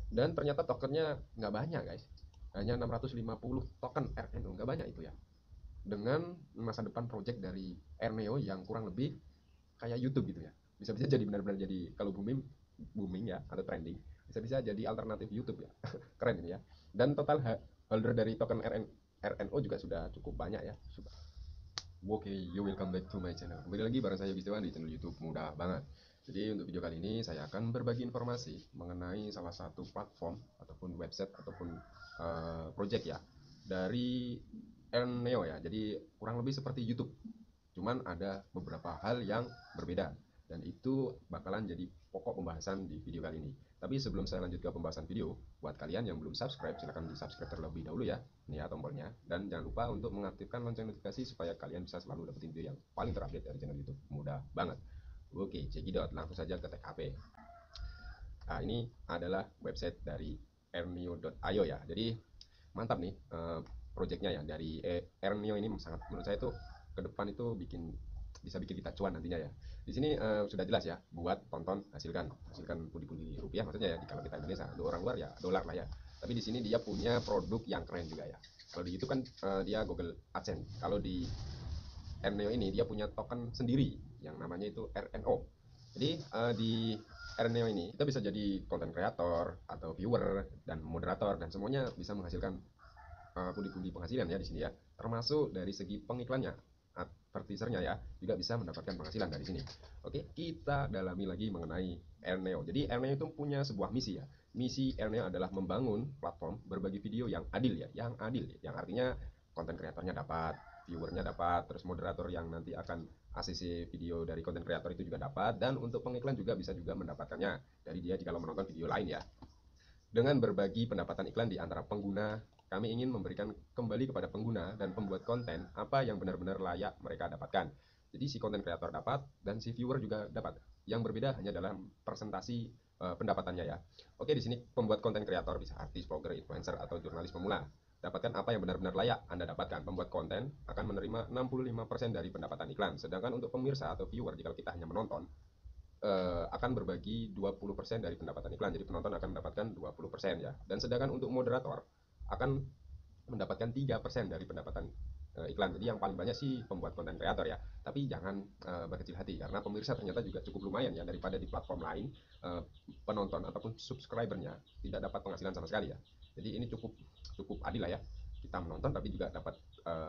Dan ternyata tokennya nggak banyak guys, hanya 650 token RNO, nggak banyak itu ya. Dengan masa depan project dari RNO yang kurang lebih kayak YouTube gitu ya, bisa-bisa jadi benar-benar jadi kalau booming booming ya atau trending, bisa-bisa jadi alternatif YouTube ya. Keren ini ya. Dan total holder dari token RNO juga sudah cukup banyak ya. Oke, you welcome back to my channel. Kembali lagi bareng saya Bistewan di channel YouTube Mudah Banget. Jadi untuk video kali ini saya akan berbagi informasi mengenai salah satu platform ataupun website ataupun project ya dari Neo ya. Jadi kurang lebih seperti YouTube. Cuman ada beberapa hal yang berbeda dan itu bakalan jadi pokok pembahasan di video kali ini. Tapi sebelum saya lanjut ke pembahasan video, buat kalian yang belum subscribe, silahkan di subscribe terlebih dahulu ya. Ini ya tombolnya. Dan jangan lupa untuk mengaktifkan lonceng notifikasi supaya kalian bisa selalu dapetin video yang paling terupdate dari channel YouTube. Mudah banget. Oke, cekidot. Langsung saja ke TKP. Nah, ini adalah website dari ernio.io ya. Jadi mantap nih projectnya ya dari Ernio ini sangat menurut saya tuh ke depan itu bisa bikin kita cuan nantinya ya. Di sini sudah jelas ya, buat tonton hasilkan pundi-pundi rupiah maksudnya ya. Kalau kita Indonesia, orang luar ya dolar lah ya. Tapi di sini dia punya produk yang keren juga ya. Kalau di YouTube kan dia Google AdSense. Kalau di Erneo ini dia punya token sendiri yang namanya itu RNO. Jadi di Erneo ini kita bisa jadi content creator atau viewer dan moderator dan semuanya bisa menghasilkan pundi-pundi penghasilan ya di sini ya. Termasuk dari segi pengiklannya, advertisernya ya, juga bisa mendapatkan penghasilan dari sini. Oke, kita dalami lagi mengenai Erneo. Jadi Erneo itu punya sebuah misi ya. Misi Erneo adalah membangun platform berbagi video yang adil ya, yang artinya konten kreatornya dapat, viewernya dapat, terus moderator yang nanti akan ACC video dari konten kreator itu juga dapat, dan untuk pengiklan juga bisa juga mendapatkannya dari dia jika menonton video lain ya. Dengan berbagi pendapatan iklan di antara pengguna, kami ingin memberikan kembali kepada pengguna dan pembuat konten apa yang benar-benar layak mereka dapatkan. Jadi si konten kreator dapat dan si viewer juga dapat. Yang berbeda hanya dalam presentasi pendapatannya ya. Oke, di sini pembuat konten kreator bisa artis, blogger, influencer atau jurnalis pemula. Dapatkan apa yang benar-benar layak Anda dapatkan. Pembuat konten akan menerima 65% dari pendapatan iklan. Sedangkan untuk pemirsa atau viewer, jika kita hanya menonton, akan berbagi 20% dari pendapatan iklan. Jadi penonton akan mendapatkan 20% ya. Dan sedangkan untuk moderator akan mendapatkan 3% dari pendapatan iklan. Jadi yang paling banyak sih pembuat konten kreator ya. Tapi jangan berkecil hati karena pemirsa ternyata juga cukup lumayan ya, daripada di platform lain penonton ataupun subscribernya tidak dapat penghasilan sama sekali ya. Jadi ini cukup cukup adil lah ya. Kita menonton tapi juga dapat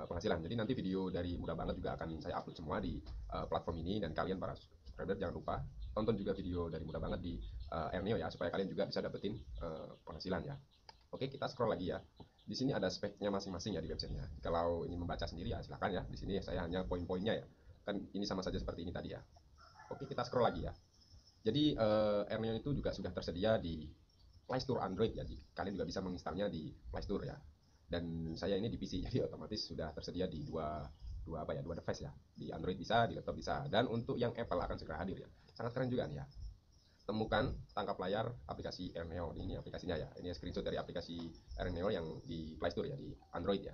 penghasilan. Jadi nanti video dari Mudah Banget juga akan saya upload semua di platform ini, dan kalian para subscriber jangan lupa tonton juga video dari Mudah Banget di Ernio ya, supaya kalian juga bisa dapetin penghasilan ya. Oke, kita scroll lagi ya. Di sini ada speknya masing-masing ya di websitenya. Kalau ini membaca sendiri ya silakan ya. Di sini saya hanya poin-poinnya ya. Kan ini sama saja seperti ini tadi ya. Oke, kita scroll lagi ya. Jadi Ernio itu juga sudah tersedia di Play Store Android ya. Jadi, kalian juga bisa menginstalnya di Play Store ya. Dan saya ini di PC jadi otomatis sudah tersedia di dua device ya. Di Android bisa, di laptop bisa. Dan untuk yang Apple akan segera hadir ya. Sangat keren juga nih ya. Temukan tangkap layar aplikasi Erneo. Ini aplikasinya ya. Ini screenshot dari aplikasi Erneo yang di Play Store ya, di Android ya.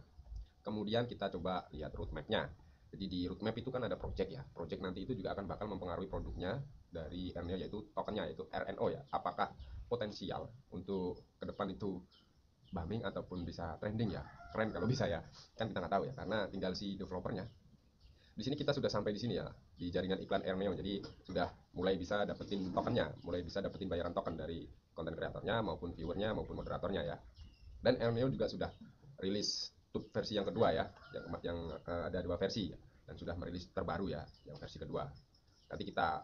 Kemudian kita coba lihat roadmap-nya. Jadi di roadmap itu kan ada project ya. Project nanti itu juga akan bakal mempengaruhi produknya dari Erneo, yaitu tokennya, yaitu RNO ya. Apakah potensial untuk ke depan itu booming ataupun bisa trending ya. Keren kalau bisa ya. Kan kita nggak tahu ya, karena tinggal si developernya. Di sini kita sudah sampai di sini ya, di jaringan iklan Erneo. Jadi sudah mulai bisa dapetin tokennya, mulai bisa dapetin bayaran token dari konten kreatornya maupun viewernya maupun moderatornya ya. Dan Erneo juga sudah rilis versi yang kedua ya, yang ada dua versi ya, dan sudah merilis terbaru ya, yang versi kedua. Nanti kita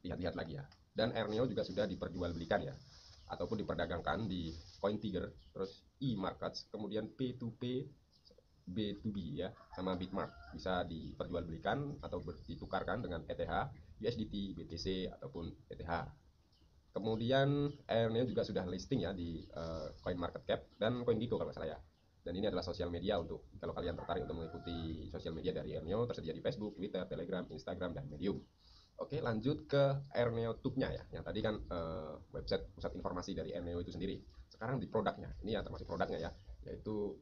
lihat-lihat lagi ya. Dan Erneo juga sudah diperjualbelikan ya, ataupun diperdagangkan di CoinTiger, terus e-markets, kemudian P2P, B2B ya, sama Bitmart. Bisa diperjualbelikan atau ditukarkan dengan ETH, USDT, BTC ataupun ETH. Kemudian Airneo juga sudah listing ya di CoinMarketCap dan CoinGecko kalau salah ya. Dan ini adalah sosial media untuk kalau kalian tertarik untuk mengikuti sosial media dari Airneo, tersedia di Facebook, Twitter, Telegram, Instagram, dan Medium. Oke, lanjut ke Airneo Tube-nya ya. Yang tadi kan website pusat informasi dari Airneo itu sendiri. Sekarang di produknya. Ini ya termasuk produknya ya, yaitu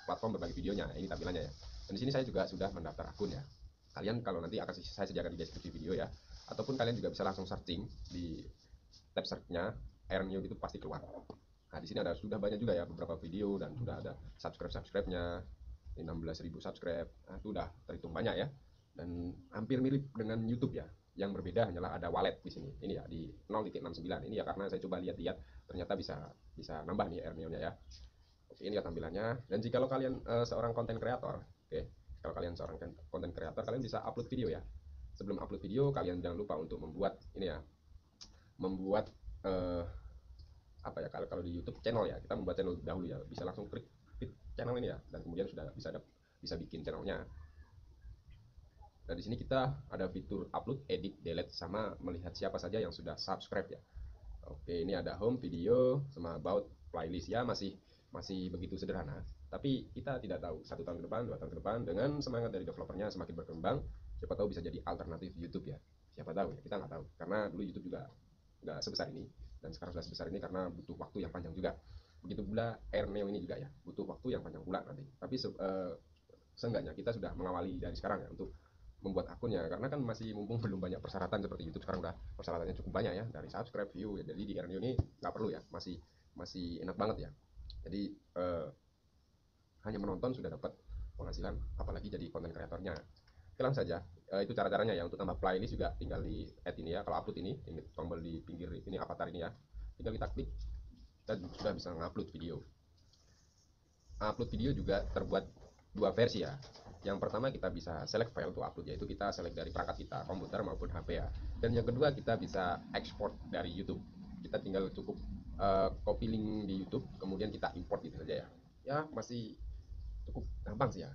platform berbagi videonya. Ini tampilannya ya. Dan di sini saya juga sudah mendaftar akun ya. Kalian kalau nanti akan saya sediakan di deskripsi video ya. Ataupun kalian juga bisa langsung searching di tab search-nya Airneo gitu pasti keluar. Nah, di sini sudah banyak juga ya beberapa video dan sudah ada subscribe-nya. 16.000 subscribe. Nah, itu udah terhitung banyak ya. Dan hampir mirip dengan YouTube ya. Yang berbeda hanyalah ada wallet di sini. Ini ya di 0.69. Ini ya karena saya coba lihat-lihat ternyata bisa nambah nih Airneo-nya ya. Oke, ini ya tampilannya. Dan jika kalian seorang konten kreator, oke, kalau kalian seorang konten kreator, kalian bisa upload video ya. Sebelum upload video, kalian jangan lupa untuk membuat ini ya, membuat apa ya, kalau di YouTube channel ya, kita membuat channel dahulu ya, bisa langsung klik channel ini ya, dan kemudian sudah bisa bikin channelnya. Nah, di sini kita ada fitur upload, edit, delete, sama melihat siapa saja yang sudah subscribe ya. Oke, ini ada home, video, sama about, playlist ya, masih begitu sederhana. Tapi kita tidak tahu 1 tahun ke depan, 2 tahun ke depan, dengan semangat dari developernya semakin berkembang, siapa tahu bisa jadi alternatif YouTube ya. Siapa tahu ya, kita nggak tahu. Karena dulu YouTube juga nggak sebesar ini, dan sekarang sudah sebesar ini karena butuh waktu yang panjang juga. Begitu pula Airneo ini juga ya, butuh waktu yang panjang pula nanti. Tapi seenggaknya kita sudah mengawali dari sekarang ya untuk membuat akunnya, karena kan masih mumpung belum banyak persyaratan seperti YouTube. Sekarang udah persyaratannya cukup banyak ya, dari subscribe, view ya. Jadi di Airneo ini nggak perlu ya, masih enak banget ya. Jadi hanya menonton sudah dapat penghasilan, apalagi jadi konten kreatornya. Langsung saja, itu cara-caranya ya. Untuk tambah playlist juga tinggal di add ini ya. Kalau upload ini tombol di pinggir ini avatar ini ya, tinggal kita klik dan sudah bisa ngupload video. Upload video juga terbuat 2 versi ya. Yang pertama kita bisa select file untuk upload, yaitu kita select dari perangkat kita, komputer maupun HP ya. Dan yang kedua kita bisa export dari YouTube. Kita tinggal cukup copy link di YouTube, kemudian kita import gitu saja ya. Ya masih cukup gampang sih ya.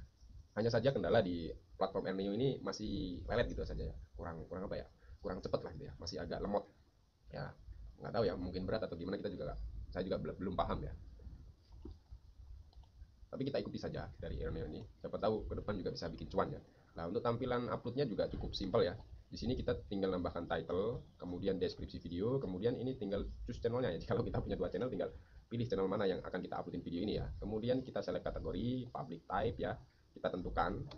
Hanya saja kendala di platform Airneo ini masih lelet gitu saja ya. Kurang apa ya? Kurang cepat lah gitu ya. Masih agak lemot. Ya, nggak tahu ya, mungkin berat atau gimana, saya juga belum paham ya. Tapi kita ikuti saja dari Airneo ini, siapa tahu ke depan juga bisa bikin cuan ya. Nah, untuk tampilan uploadnya juga cukup simpel ya. Di sini kita tinggal nambahkan title, kemudian deskripsi video, kemudian ini tinggal choose channelnya ya. Kalau kita punya 2 channel, tinggal pilih channel mana yang akan kita uploadin video ini ya. Kemudian kita select kategori, public type ya, kita tentukan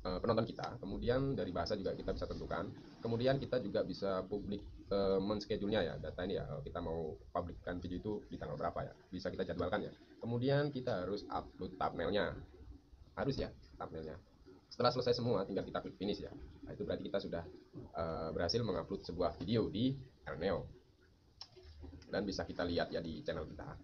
penonton kita. Kemudian dari bahasa juga kita bisa tentukan. Kemudian kita juga bisa publik men-schedule-nya ya, data ini ya. Kita mau publikkan video itu di tanggal berapa ya, bisa kita jadwalkan ya. Kemudian kita harus upload thumbnailnya, harus ya thumbnailnya. Setelah selesai semua, tinggal kita klik finish ya. Nah, itu berarti kita sudah berhasil mengupload sebuah video di Airneo, dan bisa kita lihat ya di channel kita.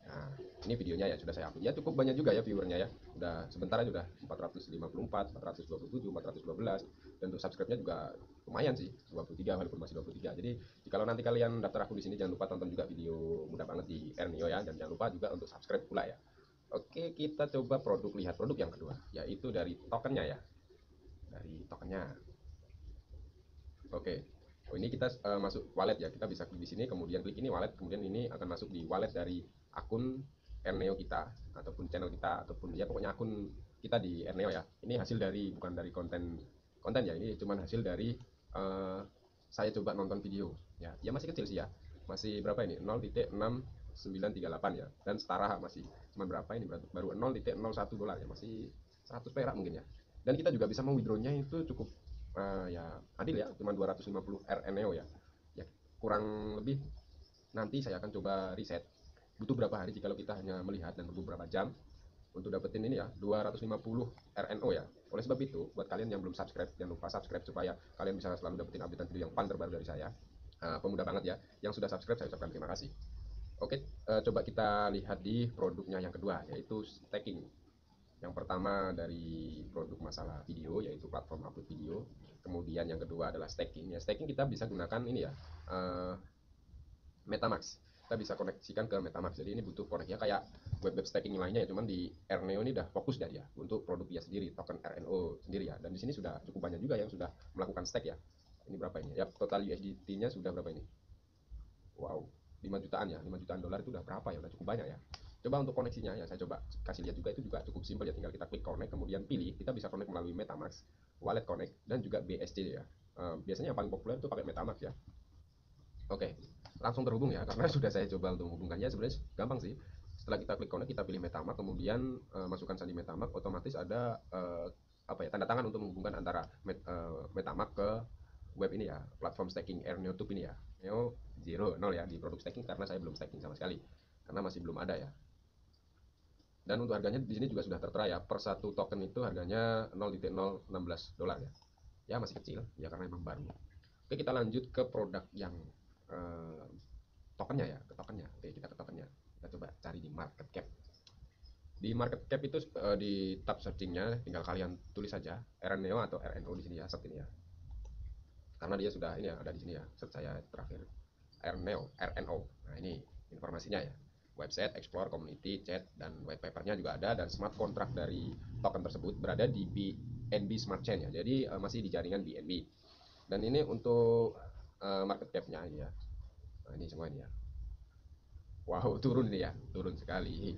Nah, ini videonya ya sudah saya upload ya, cukup banyak juga ya viewernya ya. Udah sebentar aja udah 454, 427, 412, dan untuk subscribe-nya juga lumayan sih, 23 walaupun masih 23. Jadi kalau nanti kalian daftar aku di sini, jangan lupa tonton juga video mudah banget di Airneo ya, dan jangan lupa juga untuk subscribe pula ya. Oke, kita coba lihat produk yang kedua, yaitu dari tokennya ya. Dari tokennya. Oke. Oh, ini kita masuk wallet ya. Kita bisa klik di sini, kemudian klik ini wallet, kemudian ini akan masuk di wallet dari akun Airneo kita, ataupun channel kita, ataupun ya pokoknya akun kita di Airneo ya. Ini hasil dari, bukan dari konten ya, ini cuma hasil dari saya coba nonton video ya. Ya masih kecil sih ya. Masih berapa ini? 0.6938 ya. Dan setara masih cuma berapa ini? Baru 0.01 dolar ya. Masih 100 perak mungkin ya. Dan kita juga bisa mewithdraw-nya itu cukup ya adil ya, cuma 250 Airneo ya. Ya kurang lebih nanti saya akan coba riset butuh berapa hari jika kita hanya melihat, dan butuh berapa jam untuk dapetin ini ya, 250 RNO ya. Oleh sebab itu, buat kalian yang belum subscribe, jangan lupa subscribe supaya kalian bisa selalu dapetin updatean video yang paling terbaru dari saya. Pemudah banget ya. Yang sudah subscribe saya ucapkan terima kasih. Oke, coba kita lihat di produknya yang kedua, yaitu staking. Yang pertama dari produk masalah video, yaitu platform upload video. Kemudian yang kedua adalah staking. Ya, staking kita bisa gunakan ini ya, MetaMask. Kita bisa koneksikan ke MetaMask. Jadi ini butuh koneksinya kayak web staking lainnya ya, cuman di Airneo ini udah fokus dari ya untuk produk dia sendiri, token RNO sendiri ya. Dan di sini sudah cukup banyak juga yang sudah melakukan stake ya. Ini berapa ini? Ya total USDT-nya sudah berapa ini? Wow, 5 jutaan ya, 5 jutaan dolar itu udah berapa ya? Udah cukup banyak ya. Coba untuk koneksinya ya, saya coba kasih lihat juga, itu juga cukup simpel ya, tinggal kita klik connect, kemudian pilih, kita bisa connect melalui MetaMask, wallet connect, dan juga BSC ya. Biasanya yang paling populer itu pakai MetaMask ya. Oke, langsung terhubung ya, karena sudah saya coba untuk menghubungkannya. Sebenarnya gampang sih. Setelah kita klik connect, kita pilih MetaMask, kemudian masukkan sandi MetaMask, otomatis ada apa ya, tanda tangan untuk menghubungkan antara MetaMask ke web ini ya, platform staking Airneo Tube ini ya. Neo 0 ya di produk staking karena saya belum staking sama sekali karena masih belum ada ya. Dan untuk harganya di sini juga sudah tertera ya, per satu token itu harganya 0,016 dolar ya. Ya masih kecil ya karena memang baru. Oke, kita lanjut ke produk yang tokennya ya, ke tokennya. Oke, kita ke tokennya. Kita coba cari di market cap. Di market cap itu di tab searchingnya tinggal kalian tulis saja RNO atau RNO di sini ya, set ini ya. Karena dia sudah ini ya, ada di sini ya, set saya terakhir RNO. Nah, ini informasinya ya. Website, explore, community, chat, dan white papernya juga ada, dan smart contract dari token tersebut berada di BNB Smart Chain ya. Jadi masih di jaringan BNB. Dan ini untuk market cap-nya ini ya. Nah, ini semua ini ya. Wow, turun ini ya, turun sekali.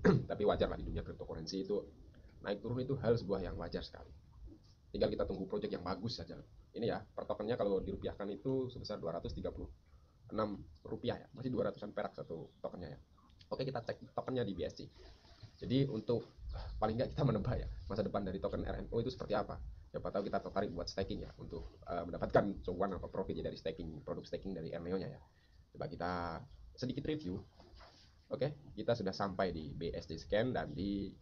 Tapi wajar lah, di dunia cryptocurrency itu naik turun itu hal sebuah yang wajar sekali. Tinggal kita tunggu project yang bagus saja. Ini ya, per tokennya kalau dirupiahkan itu sebesar 236 rupiah ya, masih 200-an perak satu tokennya ya. Oke, kita cek tokennya di BSC. Jadi untuk paling nggak kita menebak ya masa depan dari token RNO itu seperti apa. Siapa tahu kita tertarik buat staking ya, untuk mendapatkan cuan atau profit ya dari staking, produk staking dari RNO-nya ya. Coba kita sedikit review. Oke, kita sudah sampai di BSC scan dan di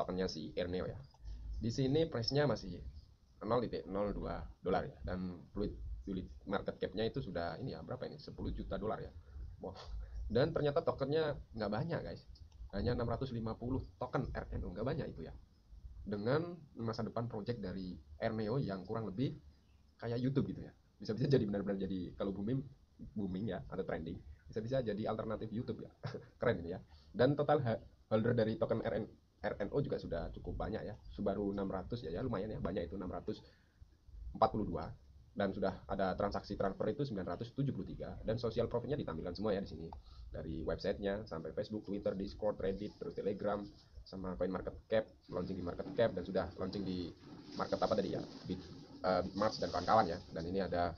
tokennya si RNO ya. Di sini price-nya masih 0,02 dolar ya, dan fluid market cap-nya itu sudah ini ya, berapa ini, 10 juta dolar ya. Wow. Dan ternyata tokennya nggak banyak guys, hanya 650 token RNO, nggak banyak itu ya. Dengan masa depan project dari RNO yang kurang lebih kayak YouTube gitu ya, bisa-bisa jadi benar-benar jadi, kalau booming ya atau trending, bisa-bisa jadi alternatif YouTube ya. Keren ini ya. Dan total holder dari token RNO juga sudah cukup banyak ya, Subaru 600 ya, lumayan ya, banyak itu 642, dan sudah ada transaksi transfer itu 973, dan social profitnya ditampilkan semua ya di sini, dari websitenya sampai Facebook, Twitter, Discord, Reddit, terus Telegram, sama coin market cap, launching di market cap, dan sudah launching di market apa tadi ya, Bitmart dan kawan-kawan ya. Dan ini ada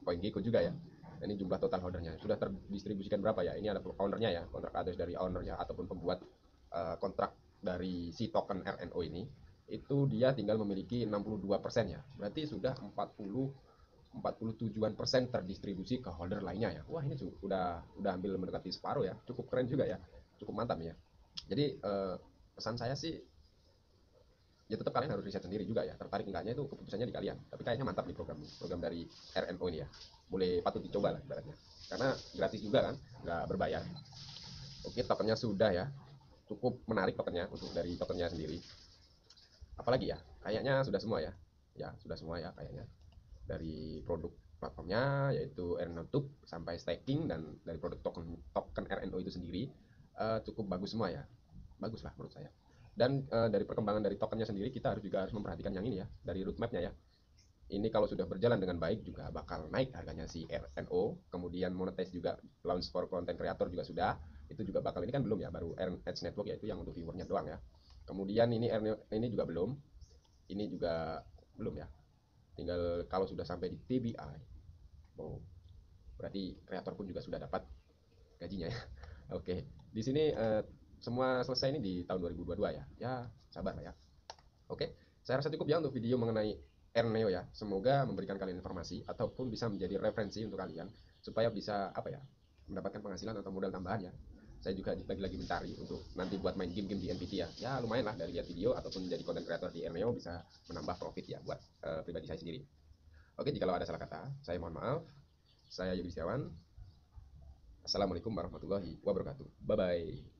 CoinGecko juga ya. Ini jumlah total holdernya sudah terdistribusikan berapa ya. Ini ada ownernya ya, kontrak address dari ownernya ataupun pembuat kontrak dari si token RNO ini, itu dia tinggal memiliki 62% ya. Berarti sudah 47% terdistribusi ke holder lainnya ya. Wah, ini udah hampir mendekati separuh ya. Cukup keren juga ya. Cukup mantap ya. Jadi pesan saya sih, ya tetap kalian harus riset sendiri juga ya. Tertarik enggaknya itu keputusannya di kalian. Tapi kayaknya mantap nih program dari RNO ini ya. Boleh, patut dicoba lah ibaratnya. Karena gratis juga kan, nggak berbayar. Oke, tokennya sudah ya. Cukup menarik tokennya untuk dari tokennya sendiri. Apalagi ya, kayaknya sudah semua ya. Ya, sudah semua ya kayaknya. Dari produk platformnya yaitu RNO Tube sampai staking, dan dari produk token RNO itu sendiri cukup bagus semua ya. Bagus lah menurut saya. Dan dari perkembangan dari tokennya sendiri, kita juga harus memperhatikan yang ini ya, dari roadmapnya ya. Ini kalau sudah berjalan dengan baik juga bakal naik harganya si RNO. Kemudian monetize juga, launch for content creator juga sudah. Itu juga bakal, ini kan belum ya, baru Ads Network yaitu yang untuk viewernya doang ya. Kemudian ini ini juga belum. Ini juga belum ya. Tinggal kalau sudah sampai di TBI. Oh, berarti kreator pun juga sudah dapat gajinya ya. Oke, di sini semua selesai ini di tahun 2022 ya. Ya, sabar lah ya. Oke, saya rasa cukup ya untuk video mengenai RNO ya. Semoga memberikan kalian informasi ataupun bisa menjadi referensi untuk kalian supaya bisa apa ya, mendapatkan penghasilan atau modal tambahan ya. Saya juga lagi mencari untuk nanti buat main game-game di NFT ya. Ya lumayan lah, dari lihat video ataupun jadi content creator di RNO bisa menambah profit ya buat pribadi saya sendiri. Oke, jika ada salah kata, saya mohon maaf. Saya Yogi Setiawan. Assalamualaikum warahmatullahi wabarakatuh. Bye bye.